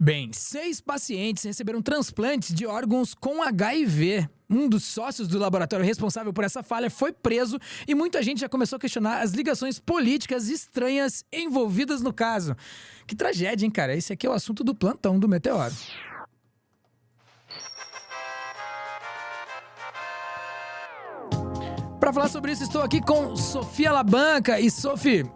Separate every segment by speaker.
Speaker 1: Bem, 6 pacientes receberam transplantes de órgãos com HIV. Um dos sócios do laboratório responsável por essa falha foi preso e muita gente já começou a questionar as ligações políticas estranhas envolvidas no caso. Que tragédia, hein, cara? Esse aqui é o assunto do plantão do Meteoro. Para falar sobre isso, estou aqui com Sofia Labanca. E, Sophie,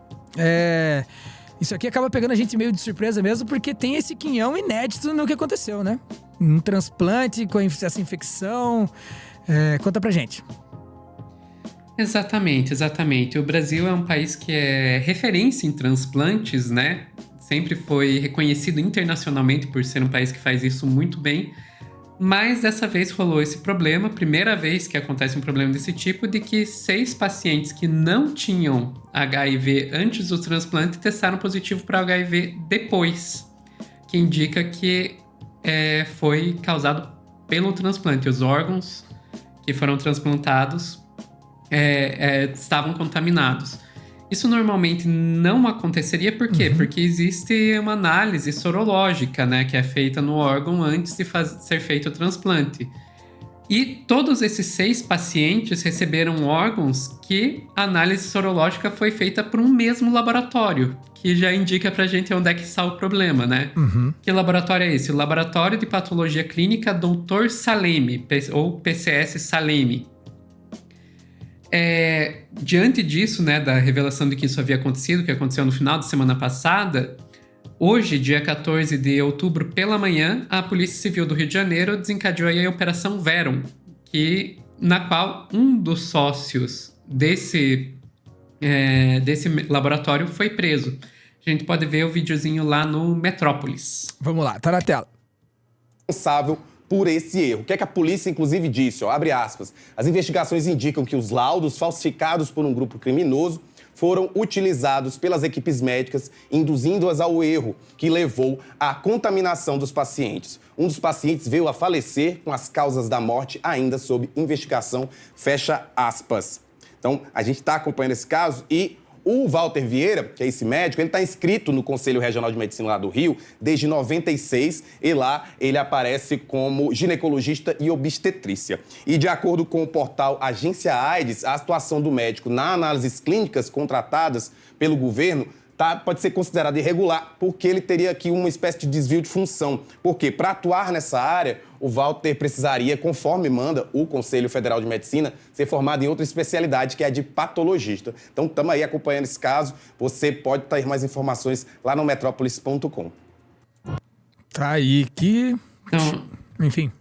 Speaker 1: isso aqui acaba pegando a gente meio de surpresa mesmo, porque tem esse quinhão inédito no que aconteceu, né? Um transplante com essa infecção. Conta pra gente.
Speaker 2: Exatamente. O Brasil é um país que é referência em transplantes, né? Sempre foi reconhecido internacionalmente por ser um país que faz isso muito bem. Mas dessa vez rolou esse problema, primeira vez que acontece um problema desse tipo, de que 6 pacientes que não tinham HIV antes do transplante testaram positivo para HIV depois, que indica que foi causado pelo transplante. Os órgãos que foram transplantados estavam contaminados. Isso normalmente não aconteceria, por quê? Porque existe uma análise sorológica, né, que é feita no órgão antes de ser feito o transplante. E todos esses 6 pacientes receberam órgãos que a análise sorológica foi feita por um mesmo laboratório, que já indica pra gente onde é que está o problema, né? Que laboratório é esse? O Laboratório de Patologia Clínica Dr. Salemi, ou PCS Salemi. Diante disso, né, da revelação de que isso havia acontecido, que aconteceu no final de semana passada, hoje, dia 14 de outubro, pela manhã, a Polícia Civil do Rio de Janeiro desencadeou aí a Operação Verum, na qual um dos sócios desse laboratório foi preso. A gente pode ver o videozinho lá no Metrópolis.
Speaker 1: Vamos lá, tá na tela.
Speaker 3: Responsável por esse erro. O que é que a polícia, inclusive, disse? Abre aspas. As investigações indicam que os laudos falsificados por um grupo criminoso foram utilizados pelas equipes médicas, induzindo-as ao erro, que levou à contaminação dos pacientes. Um dos pacientes veio a falecer com as causas da morte ainda sob investigação, fecha aspas. Então, a gente está acompanhando esse caso e o Walter Vieira, que é esse médico, ele está inscrito no Conselho Regional de Medicina lá do Rio desde 96 e lá ele aparece como ginecologista e obstetrícia. E de acordo com o portal Agência AIDS, a situação do médico na análises clínicas contratadas pelo governo pode ser considerada irregular, porque ele teria aqui uma espécie de desvio de função. Porque para atuar nessa área, o Walter precisaria, conforme manda o Conselho Federal de Medicina, ser formado em outra especialidade, que é a de patologista. Então, estamos aí acompanhando esse caso. Você pode ter mais informações lá no metrópolis.com.
Speaker 1: Tá aí que...
Speaker 2: Então,
Speaker 1: enfim.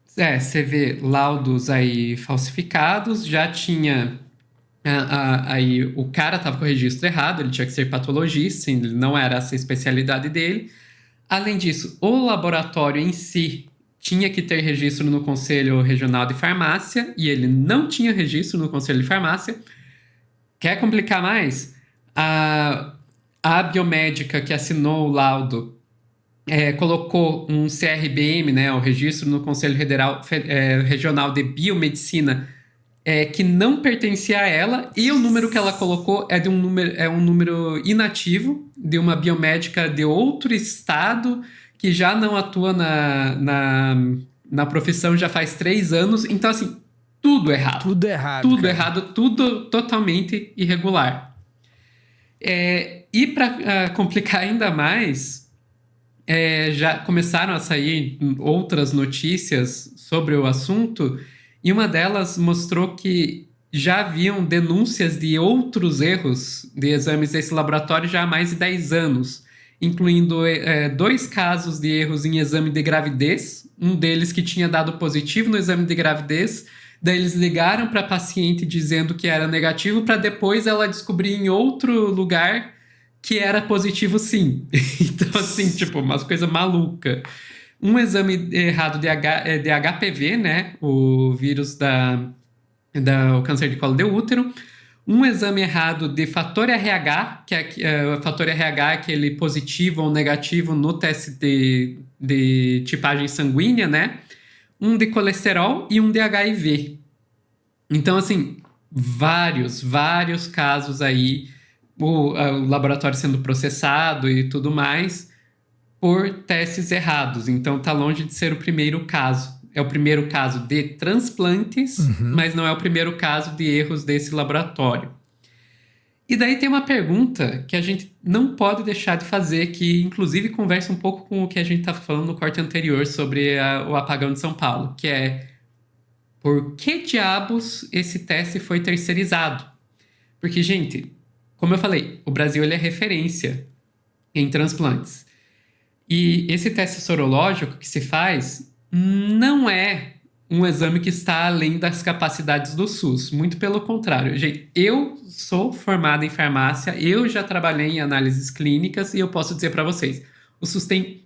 Speaker 2: Você vê laudos aí falsificados, já tinha... aí o cara estava com o registro errado, ele tinha que ser patologista, ele não era essa a especialidade dele. Além disso, o laboratório em si tinha que ter registro no Conselho Regional de Farmácia e ele não tinha registro no Conselho de Farmácia. Quer complicar mais? A biomédica que assinou o laudo colocou um CRBM, né, o registro no Conselho Regional de Biomedicina, que não pertencia a ela, e o número que ela colocou é um número inativo de uma biomédica de outro estado que já não atua na profissão já faz 3 anos. Então, assim, tudo errado.
Speaker 1: Tudo errado.
Speaker 2: Tudo
Speaker 1: cara.
Speaker 2: errado, tudo totalmente irregular. E para complicar ainda mais, já começaram a sair outras notícias sobre o assunto, e uma delas mostrou que já haviam denúncias de outros erros de exames desse laboratório já há mais de 10 anos, incluindo 2 casos de erros em exame de gravidez, um deles que tinha dado positivo no exame de gravidez, daí eles ligaram para a paciente dizendo que era negativo, para depois ela descobrir em outro lugar que era positivo sim. Então, assim, tipo, umas coisas malucas. Um exame errado de HPV, né? O vírus o câncer de colo de útero. Um exame errado de fator RH, o fator RH é aquele positivo ou negativo no teste de tipagem sanguínea, né? Um de colesterol e um de HIV. Então, assim, vários casos aí, o laboratório sendo processado e tudo mais. por testes errados. Então, está longe de ser o primeiro caso. É o primeiro caso de transplantes, mas não é o primeiro caso de erros desse laboratório. E daí tem uma pergunta que a gente não pode deixar de fazer, que inclusive conversa um pouco com o que a gente estava falando no corte anterior sobre o apagão de São Paulo, que é: por que diabos esse teste foi terceirizado? Porque, gente, como eu falei, o Brasil ele é referência em transplantes. E esse teste sorológico que se faz não é um exame que está além das capacidades do SUS. Muito pelo contrário. Gente, eu sou formado em farmácia, eu já trabalhei em análises clínicas e eu posso dizer para vocês, o SUS tem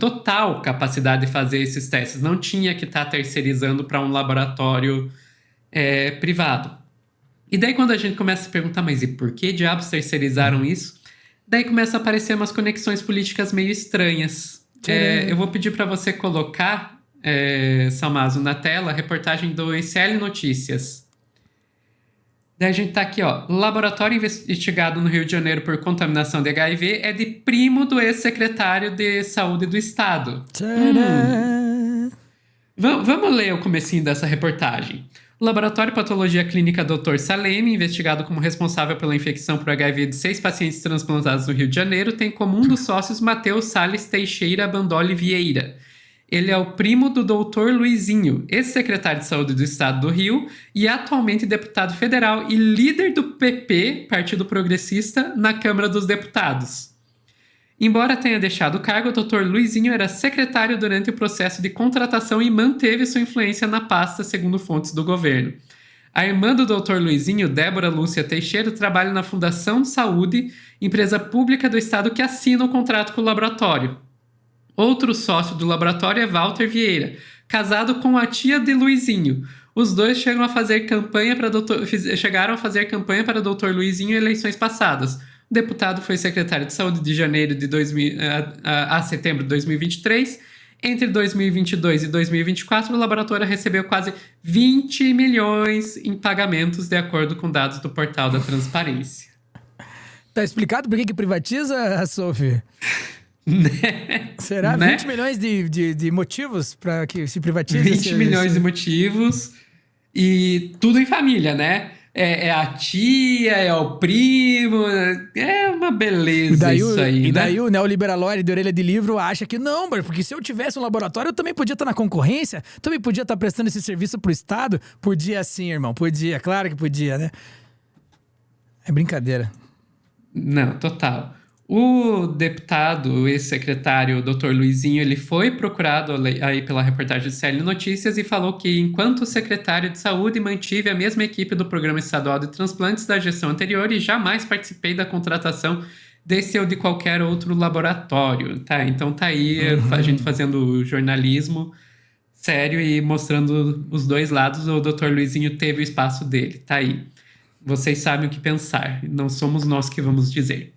Speaker 2: total capacidade de fazer esses testes. Não tinha que estar terceirizando para um laboratório privado. E daí quando a gente começa a se perguntar, mas e por que diabos terceirizaram isso? Daí começa a aparecer umas conexões políticas meio estranhas. Eu vou pedir para você colocar, Salmazo, na tela, a reportagem do ICL Notícias. Daí a gente tá aqui, ó. Laboratório investigado no Rio de Janeiro por contaminação de HIV é de primo do ex-secretário de Saúde do Estado. Vamos ler o comecinho dessa reportagem. O Laboratório de Patologia Clínica Dr. Saleme, investigado como responsável pela infecção por HIV de 6 pacientes transplantados no Rio de Janeiro, tem como um dos sócios Matheus Salles Teixeira Bandoli Vieira. Ele é o primo do Dr. Luizinho, ex-secretário de Saúde do Estado do Rio e atualmente deputado federal e líder do PP, Partido Progressista, na Câmara dos Deputados. Embora tenha deixado o cargo, o Dr. Luizinho era secretário durante o processo de contratação e manteve sua influência na pasta, segundo fontes do governo. A irmã do Dr. Luizinho, Débora Lúcia Teixeira, trabalha na Fundação de Saúde, empresa pública do Estado que assina o contrato com o laboratório. Outro sócio do laboratório é Walter Vieira, casado com a tia de Luizinho. Os dois chegaram a fazer campanha para Dr. Luizinho em eleições passadas. O deputado foi secretário de Saúde de janeiro de a setembro de 2023. Entre 2022 e 2024, o laboratório recebeu quase 20 milhões em pagamentos, de acordo com dados do portal da Transparência.
Speaker 1: Tá explicado por que privatiza, Sophie? Será?
Speaker 2: Né?
Speaker 1: 20 milhões de motivos para que se privatize?
Speaker 2: 20 milhões de motivos e tudo em família, né? É a tia, é o primo, é uma beleza isso aí,
Speaker 1: e
Speaker 2: né?
Speaker 1: daí o neoliberalóide de orelha de livro acha que não, porque se eu tivesse um laboratório, eu também podia estar na concorrência, também podia estar prestando esse serviço pro Estado. Podia sim, irmão, podia, claro que podia, né? É brincadeira.
Speaker 2: Não, total. O deputado, o ex-secretário Dr. Luizinho, ele foi procurado aí pela reportagem do CL Notícias e falou que, enquanto secretário de Saúde, mantive a mesma equipe do Programa Estadual de Transplantes da gestão anterior e jamais participei da contratação desse ou de qualquer outro laboratório. Tá, então tá aí a gente fazendo jornalismo sério e mostrando os dois lados. O Dr. Luizinho teve o espaço dele, tá aí. Vocês sabem o que pensar, não somos nós que vamos dizer.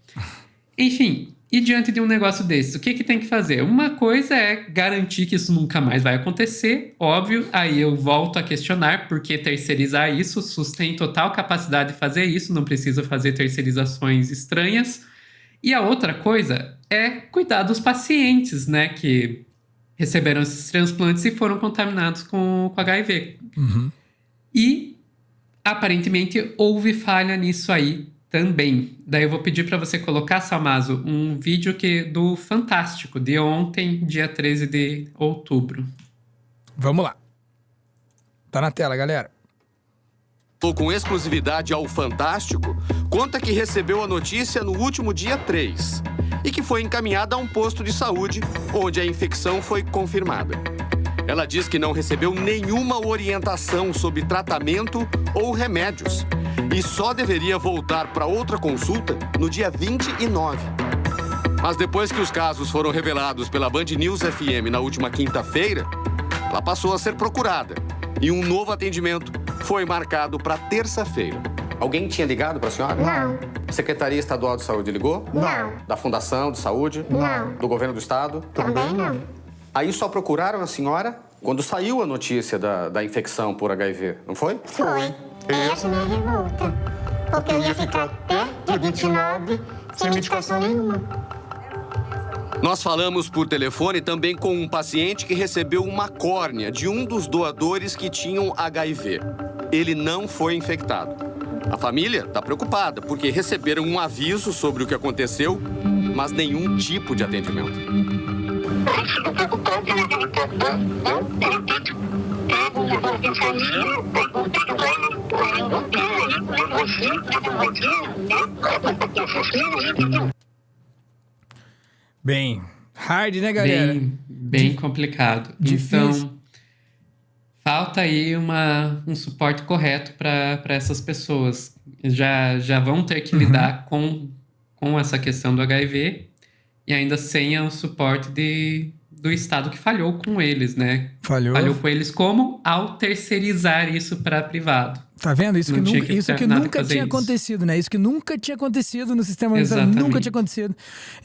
Speaker 2: Enfim, e diante de um negócio desse, o que tem que fazer? Uma coisa é garantir que isso nunca mais vai acontecer, óbvio, aí eu volto a questionar por que terceirizar isso, o SUS tem total capacidade de fazer isso, não precisa fazer terceirizações estranhas. E a outra coisa é cuidar dos pacientes, né, que receberam esses transplantes e foram contaminados com HIV. E, aparentemente, houve falha nisso aí também. Daí eu vou pedir para você colocar, Salmazo, um vídeo do Fantástico, de ontem, dia 13 de outubro.
Speaker 1: Vamos lá. Tá na tela, galera.
Speaker 4: Com exclusividade ao Fantástico, conta que recebeu a notícia no último dia 3 e que foi encaminhada a um posto de saúde onde a infecção foi confirmada. Ela diz que não recebeu nenhuma orientação sobre tratamento ou remédios e só deveria voltar para outra consulta no dia 29. Mas depois que os casos foram revelados pela Band News FM na última quinta-feira, ela passou a ser procurada e um novo atendimento foi marcado para terça-feira. Alguém tinha ligado para a senhora?
Speaker 5: Não.
Speaker 4: Secretaria Estadual de Saúde ligou?
Speaker 5: Não.
Speaker 4: Da Fundação de Saúde?
Speaker 5: Não.
Speaker 4: Do Governo do Estado?
Speaker 5: Também não.
Speaker 4: Aí só procuraram a senhora quando saiu a notícia da infecção por HIV, não foi?
Speaker 5: Foi. Essa é a minha revolta. Porque eu ia ficar até dia 29 sem medicação nenhuma.
Speaker 4: Nós falamos por telefone também com um paciente que recebeu uma córnea de um dos doadores que tinham HIV. Ele não foi infectado. A família está preocupada porque receberam um aviso sobre o que aconteceu, mas nenhum tipo de atendimento.
Speaker 5: Fico preocupado pela gravitação, pego negócio de família, pergunta que vai
Speaker 1: Bem, hard, né, galera?
Speaker 2: Bem complicado.
Speaker 1: Difícil.
Speaker 2: Então, falta aí um suporte correto para essas pessoas. Já vão ter que lidar com essa questão do HIV e ainda sem o suporte do Estado que falhou com eles, né? Falhou com eles como ao terceirizar isso para privado.
Speaker 1: Tá vendo? Isso que nunca tinha
Speaker 2: isso.
Speaker 1: acontecido, né? Isso que nunca tinha acontecido no sistema universal, nunca tinha acontecido.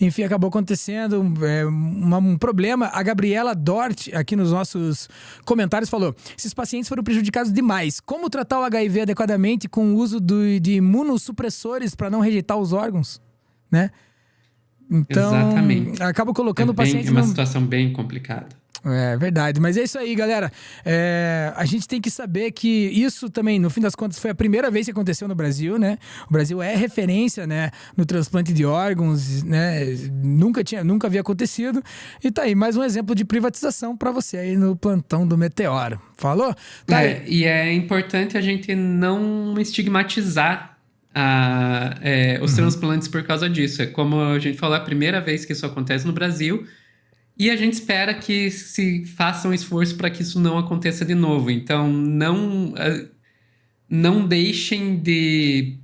Speaker 1: Enfim, acabou acontecendo um problema. A Gabriela Dort, aqui nos nossos comentários, falou: esses pacientes foram prejudicados demais. Como tratar o HIV adequadamente com o uso de imunossupressores para não rejeitar os órgãos, né? Então,
Speaker 2: exatamente.
Speaker 1: Acaba colocando o paciente...
Speaker 2: É uma situação bem complicada.
Speaker 1: É verdade, mas é isso aí, galera. A gente tem que saber que isso também, no fim das contas, foi a primeira vez que aconteceu no Brasil, né? O Brasil é referência, né, no transplante de órgãos, né? Nunca havia acontecido. E tá aí, mais um exemplo de privatização pra você aí no plantão do Meteoro. Falou? Tá aí.
Speaker 2: E é importante a gente não estigmatizar os transplantes por causa disso. É como a gente falou, é a primeira vez que isso acontece no Brasil. E a gente espera que se faça um esforço para que isso não aconteça de novo. Então, não deixem de...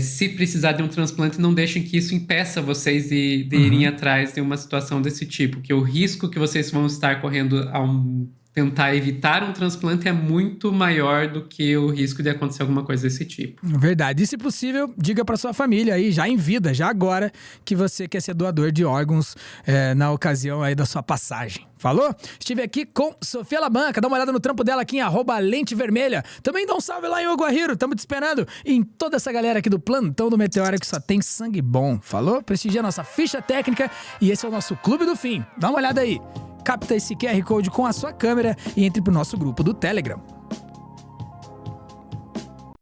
Speaker 2: se precisar de um transplante, não deixem que isso impeça vocês de irem atrás de uma situação desse tipo. Que o risco que vocês vão estar correndo ao tentar evitar um transplante é muito maior do que o risco de acontecer alguma coisa desse tipo.
Speaker 1: Verdade. E se possível, diga para sua família aí, já em vida, já agora, que você quer ser doador de órgãos na ocasião aí da sua passagem. Falou? Estive aqui com Sofia Labanca. Dá uma olhada no trampo dela aqui em @lentevermelha. Também dá um salve lá em Oguahiro. Tamo te esperando. E em toda essa galera aqui do plantão do Meteoro que só tem sangue bom. Falou? Prestigia a nossa ficha técnica. E esse é o nosso Clube do Fim. Dá uma olhada aí. Capta esse QR Code com a sua câmera e entre pro nosso grupo do Telegram.